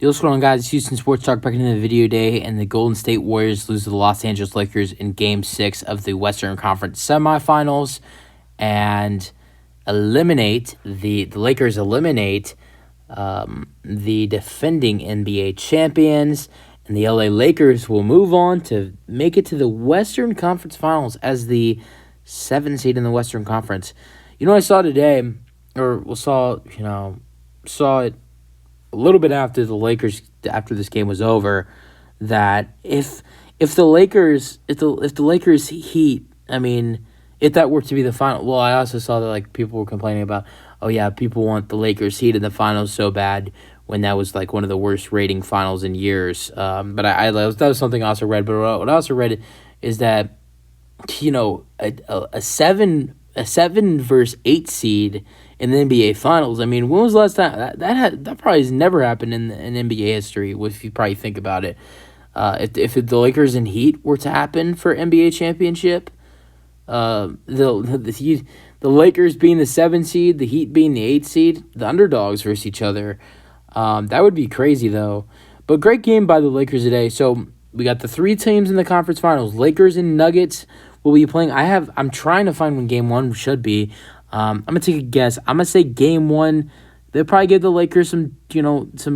What's going on, guys? It's Houston Sports Talk back into the video day, and the Golden State Warriors lose to the Los Angeles Lakers in Game 6 of the Western Conference semifinals and the Lakers eliminate the defending NBA champions, and the LA Lakers will move on to make it to the Western Conference Finals as the 7th seed in the Western Conference. You know what I saw today, saw it a little bit after this game was over, that if the Lakers Heat, if that were to be the final, well, I also saw that people were complaining about, oh yeah, people want the Lakers Heat in the finals so bad when that was one of the worst rating finals in years. But that was something I also read. But what I also read is that a 7 versus 8 seed in the NBA Finals. When was the last time that probably has never happened in NBA history? If you probably think about it, if the Lakers and Heat were to happen for NBA championship, the Lakers being the 7 seed, the Heat being the 8 seed, the underdogs versus each other, that would be crazy though. But great game by the Lakers today. So we got the 3 teams in the conference finals. Lakers and Nuggets will be playing. I'm trying to find when Game 1 should be. I'm gonna take a guess. I'm gonna say Game 1. They'll probably give the Lakers some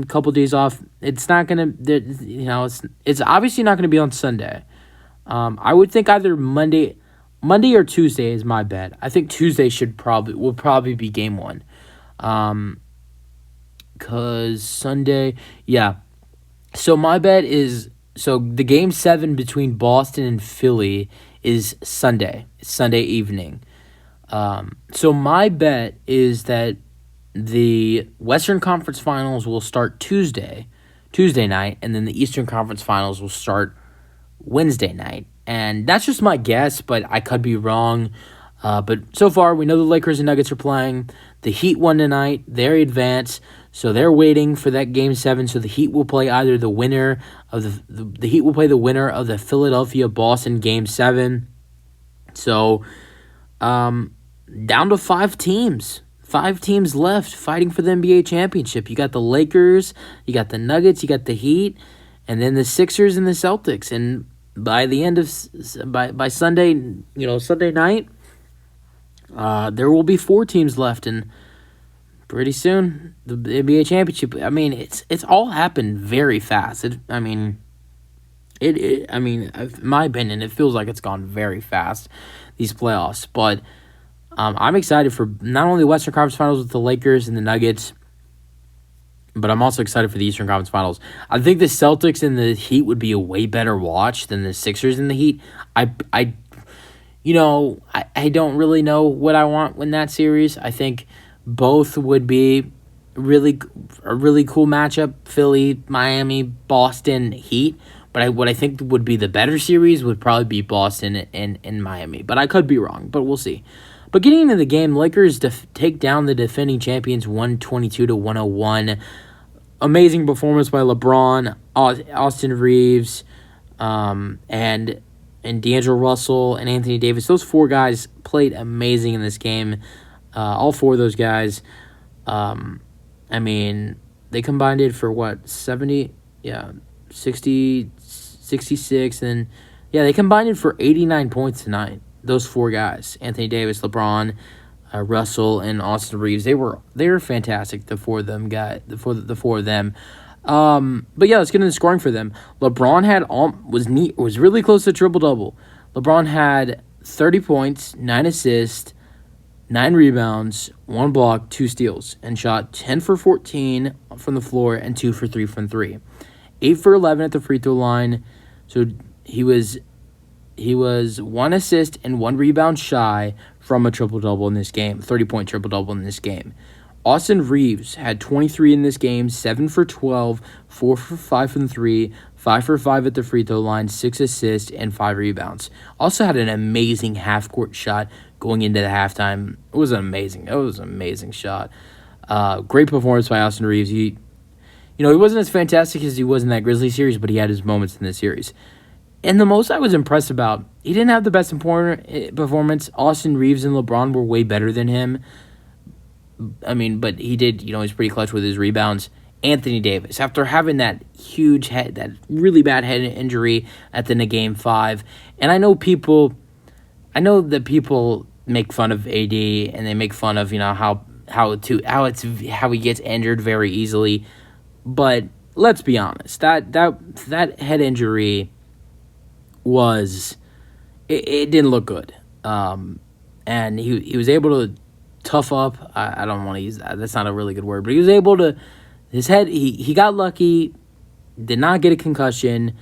couple days off. It's not gonna, it's obviously not gonna be on Sunday. I would think either Monday or Tuesday is my bet. I think Tuesday will probably be Game 1. Cause Sunday, yeah. So my bet is, the Game 7 between Boston and Philly is Sunday. It's Sunday evening. So my bet is that the Western Conference Finals will start Tuesday night, and then the Eastern Conference Finals will start Wednesday night. And that's just my guess, but I could be wrong. But so far, we know the Lakers and Nuggets are playing. The Heat won tonight. They're advanced, so they're waiting for that Game 7. So the Heat will play either the winner of the Heat will play the winner of the Philadelphia-Boston Game 7. So, down to 5 teams. 5 teams left fighting for the NBA championship. You got the Lakers, you got the Nuggets, you got the Heat, and then the Sixers and the Celtics. And by the end of by Sunday, Sunday night, there will be 4 teams left, and pretty soon the NBA championship. It's all happened very fast. In my opinion, it feels like it's gone very fast, these playoffs. But I'm excited for not only the Western Conference Finals with the Lakers and the Nuggets, but I'm also excited for the Eastern Conference Finals. I think the Celtics and the Heat would be a way better watch than the Sixers and the Heat. I don't really know what I want in that series. I think both would be a really cool matchup. Philly, Miami, Boston, Heat. But what I think would be the better series would probably be Boston and Miami. But I could be wrong, but we'll see. But getting into the game, Lakers take down the defending champions 122-101. Amazing performance by LeBron, Austin Reeves, and D'Angelo Russell and Anthony Davis. Those 4 guys played amazing in this game. All 4 of those guys. They combined it for 70? Yeah, 60, 66, and they combined it for 89 points tonight. Those 4 guys, Anthony Davis, LeBron, Russell, and Austin Reeves, they were fantastic. The 4 of them. But yeah, let's get into the scoring for them. LeBron was really close to triple double. LeBron had 30 points, 9 assists, 9 rebounds, 1 block, 2 steals, and shot 10 for 14 from the floor and 2 for 3 from 3. 8 for 11 at the free throw line. So he was 1 assist and 1 rebound shy from a triple-double in this game, 30-point triple-double in this game. Austin Reeves had 23 in this game, 7 for 12, 4 for 5 from 3, 5 for 5 at the free throw line, 6 assists, and 5 rebounds. Also had an amazing half-court shot going into the halftime. It was an amazing shot. Great performance by Austin Reeves. He wasn't as fantastic as he was in that Grizzlies series, but he had his moments in this series. And the most I was impressed about, he didn't have the best performance. Austin Reeves and LeBron were way better than him. But he did, he's pretty clutch with his rebounds. Anthony Davis, after having that really bad head injury at the end of Game 5. And I know that people make fun of AD and they make fun of how he gets injured very easily, but let's be honest, that head injury it didn't look good, and he was able to tough up. I don't want to use that. That's not a really good word, but he was able to. His head, he got lucky, did not get a concussion,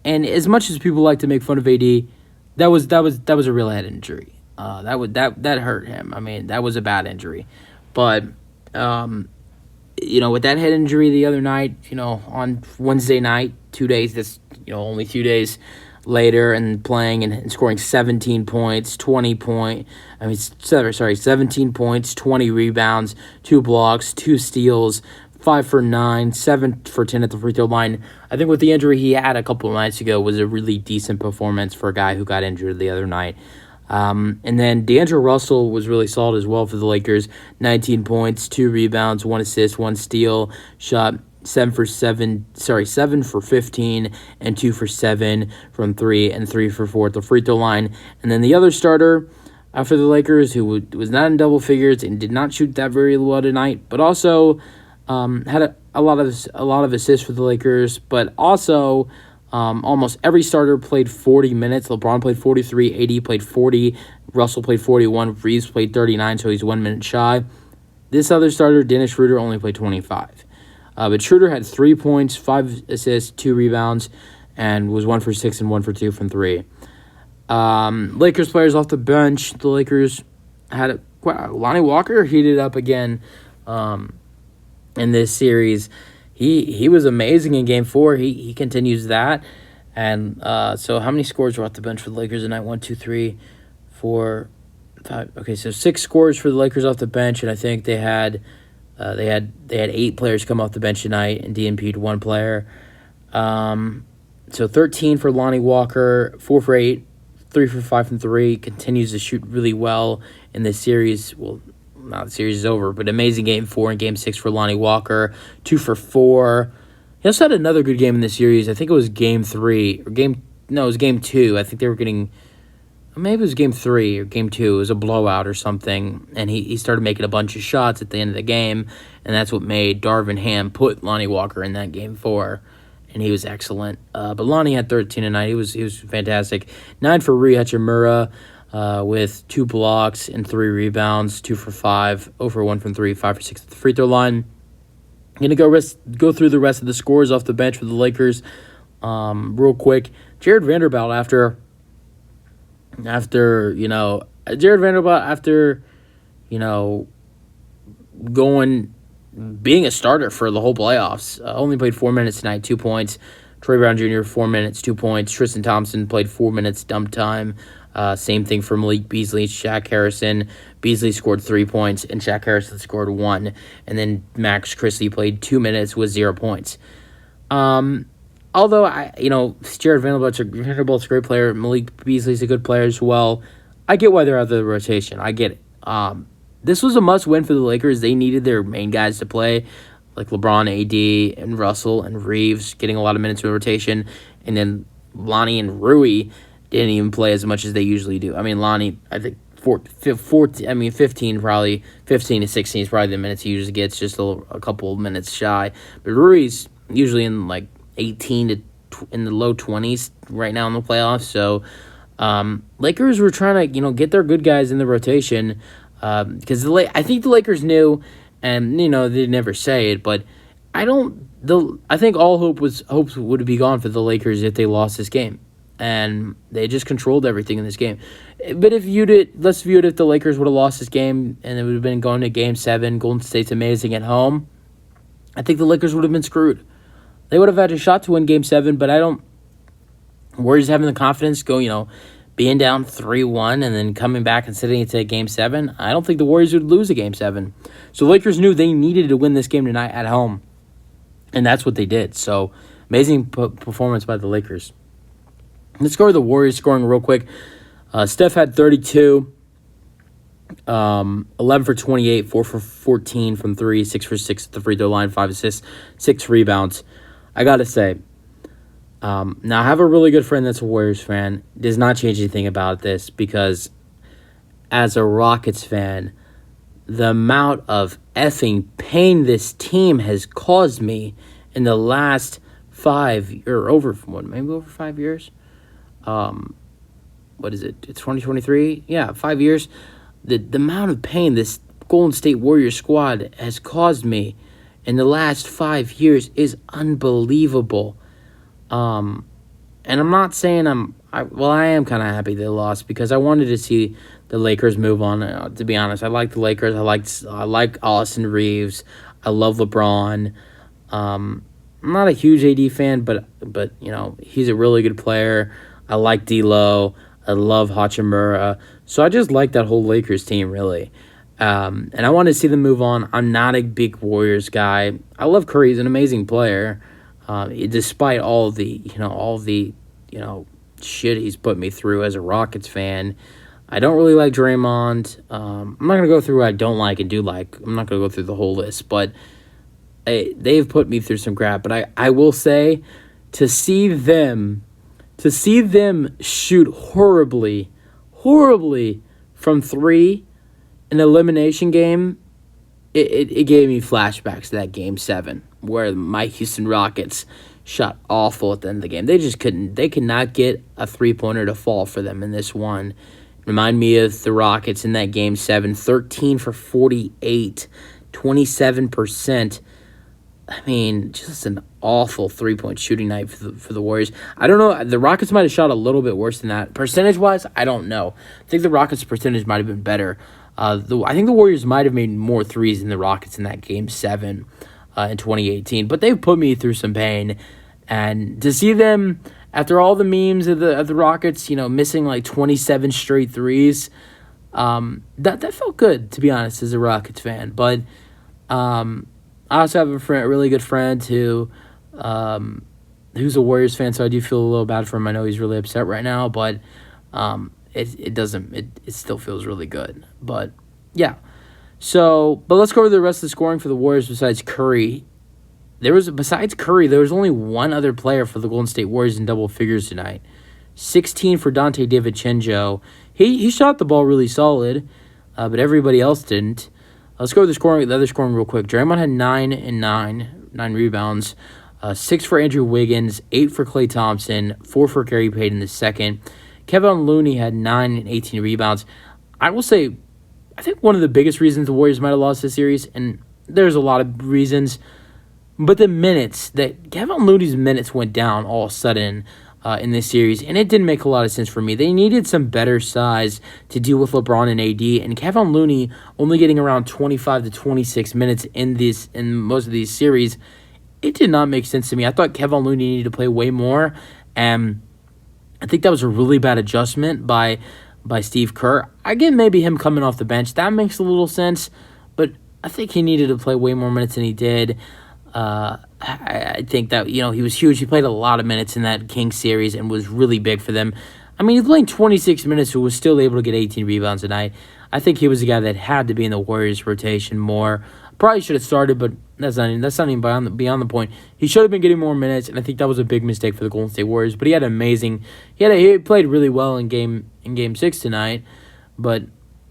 and as much as people like to make fun of AD, that was a real head injury. That hurt him. I mean, that was a bad injury, but with that head injury the other night, on Wednesday night, 2 days. That's only 2 days later, and playing and scoring 17 points, 17 points, 20 rebounds, 2 blocks, 2 steals, 5 for 9, 7 for 10 at the free throw line. I think with the injury he had a couple of nights ago was a really decent performance for a guy who got injured the other night. And then D'Angelo Russell was really solid as well for the Lakers. 19 points, 2 rebounds, 1 assist, 1 steal, shot 7 for 15, and 2 for 7 from 3, and 3 for 4 at the free throw line. And then the other starter for the Lakers, who was not in double figures and did not shoot that very well tonight, but also had a lot of assists for the Lakers, but also almost every starter played 40 minutes. LeBron played 43, AD played 40, Russell played 41, Reeves played 39, so he's 1 minute shy. This other starter, Dennis Schroeder, only played 25. But Schroeder had 3 points, 5 assists, 2 rebounds, and was 1 for 6 and 1 for 2 from 3. Lakers players off the bench. The Lakers had Lonnie Walker heated up again in this series. He was amazing in Game 4. He continues that. And so how many scores were off the bench for the Lakers tonight? 1, 2, 3, 4, 5. Okay, so 6 scores for the Lakers off the bench, and I think they had 8 players come off the bench tonight and DNP'd 1 player. So 13 for Lonnie Walker, 4 for 8, 3 for 5 from 3. Continues to shoot really well in this series. Well, now the series is over, but amazing Game 4 and Game 6 for Lonnie Walker. 2 for 4. He also had another good game in this series. I think it was Game 3. It was Game 2. I think they were getting... Maybe it was Game 3 or Game 2. It was a blowout or something, and he started making a bunch of shots at the end of the game, and that's what made Darvin Ham put Lonnie Walker in that Game 4, and he was excellent. But Lonnie had 13 tonight. He was fantastic. 9 for Rui Hachimura with 2 blocks and 3 rebounds, 2 for 5, 0 for 1 from 3, 5 for 6 at the free throw line. I'm going to go through the rest of the scores off the bench for the Lakers real quick. Jared Vanderbilt after being a starter for the whole playoffs, only played 4 minutes tonight, 2 points. Troy Brown Jr., 4 minutes, 2 points. Tristan Thompson played 4 minutes, dump time. Same thing for Malik Beasley, Shaq Harrison. Beasley scored 3 points, and Shaq Harrison scored 1. And then Max Chrisley played 2 minutes with 0 points. Although, Jared Vanderbilt's a great player. Malik Beasley's a good player as well. I get why they're out of the rotation. I get it. This was a must-win for the Lakers. They needed their main guys to play, like LeBron, AD, and Russell, and Reeves getting a lot of minutes in rotation. And then Lonnie and Rui didn't even play as much as they usually do. I mean, Lonnie, I think 15 to 16 is probably the minutes he usually gets, just a couple of minutes shy. But Rui's usually in like 18 to in the low 20s right now in the playoffs. So Lakers were trying to get their good guys in the rotation because I think the Lakers knew, and they never say it, but I think all hope would be gone for the Lakers if they lost this game. And they just controlled everything in this game. But let's view it if the Lakers would have lost this game and it would have been going to Game 7, Golden State's amazing at home, I think the Lakers would have been screwed. They would have had a shot to win Game 7, but Warriors having the confidence being down 3-1 and then coming back and sitting into Game 7, I don't think the Warriors would lose a Game 7. So the Lakers knew they needed to win this game tonight at home, and that's what they did. So amazing performance by the Lakers. Let's go to the Warriors scoring real quick. Steph had 32. 11 for 28, 4 for 14 from 3, 6 for 6 at the free throw line, 5 assists, 6 rebounds. I got to say, now I have a really good friend that's a Warriors fan. Does not change anything about this because as a Rockets fan, the amount of effing pain this team has caused me in the last 5 or over 5 years. What is it? It's 2023. Yeah, 5 years. The amount of pain this Golden State Warriors squad has caused me in the last 5 years is unbelievable. And I'm not saying I am kind of happy they lost because I wanted to see the Lakers move on. To be honest, I like the Lakers. I like Austin Reeves. I love LeBron. I'm not a huge AD fan, but he's a really good player. I like D'Lo. I love Hachimura. So I just like that whole Lakers team really. And I want to see them move on. I'm not a big Warriors guy. I love Curry. He's an amazing player. Despite all the shit he's put me through as a Rockets fan. I don't really like Draymond. I'm not going to go through what I don't like and do like. I'm not going to go through the whole list, but they've put me through some crap. But I will say, to see them shoot horribly from 3 in an elimination game, it gave me flashbacks to that Game 7 where my Houston Rockets shot awful at the end of the game. They just couldn't. They could not get a three-pointer to fall for them in this one. Remind me of the Rockets in that Game 7, 13 for 48, 27%. I mean, just an awful three-point shooting night for the Warriors. I don't know. The Rockets might have shot a little bit worse than that. Percentage-wise, I don't know. I think the Rockets' percentage might have been better. I think the Warriors might have made more threes than the Rockets in that Game 7 in 2018. But they've put me through some pain. And to see them, after all the memes of the Rockets, missing like 27 straight threes, that felt good, to be honest, as a Rockets fan. But I also have a really good friend who's a Warriors fan, so I do feel a little bad for him. I know he's really upset right now, but it still feels really good. But yeah. But let's go over the rest of the scoring for the Warriors besides Curry. Besides Curry, there was only one other player for the Golden State Warriors in double figures tonight. 16 for Dante DiVincenzo. He shot the ball really solid, but everybody else didn't. Let's go over the other scoring real quick. Draymond had 9 rebounds, 6 for Andrew Wiggins, 8 for Klay Thompson, 4 for Gary Payton II. Kevin Looney had 9 and 18 rebounds. I will say, I think one of the biggest reasons the Warriors might have lost this series, and there's a lot of reasons, but Kevin Looney's minutes went down all of a sudden in this series, and it didn't make a lot of sense for me. They needed some better size to deal with LeBron and AD, and Kevin Looney only getting around 25 to 26 minutes in most of these series. It did not make sense to me. I thought Kevin Looney needed to play way more, and I think that was a really bad adjustment by Steve Kerr. I get maybe him coming off the bench. That makes a little sense, but I think he needed to play way more minutes than he did. I think that, he was huge. He played a lot of minutes in that Kings series and was really big for them. I mean, he played 26 minutes and was still able to get 18 rebounds a night. I think he was a guy that had to be in the Warriors rotation more. Probably should have started, but that's not even beyond the point. He should have been getting more minutes, and I think that was a big mistake for the Golden State Warriors. But he played really well in game 6 tonight, but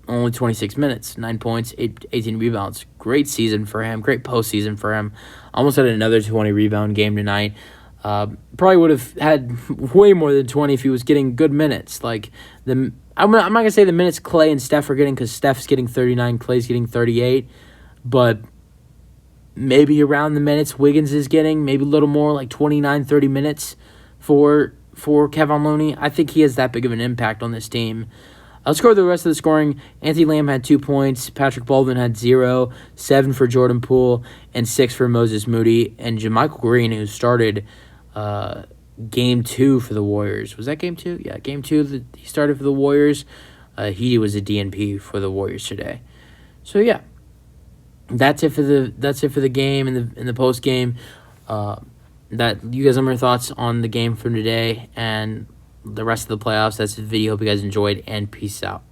only 26 minutes, 9 points, 18 rebounds. Great season for him. Great postseason for him. Almost had another 20 rebound game tonight. Probably would have had way more than 20 if he was getting good minutes. I'm not gonna say the minutes Klay and Steph are getting, because Steph's getting 39, Klay's getting 38, but maybe around the minutes Wiggins is getting, maybe a little more, like 29, 30 minutes for Kevin Looney. I think he has that big of an impact on this team. Let's go over the rest of the scoring. Anthony Lamb had 2 points. Patrick Baldwin had 0, 7 for Jordan Poole, and 6 for Moses Moody. And JaMychal Green, who started Game 2 for the Warriors. Was that Game 2? Yeah, Game 2 that he started for the Warriors. He was a DNP for the Warriors today. So yeah, that's it for the game and the post game. That you guys have your thoughts on the game from today and the rest of the playoffs. That's the video. Hope you guys enjoyed, and peace out.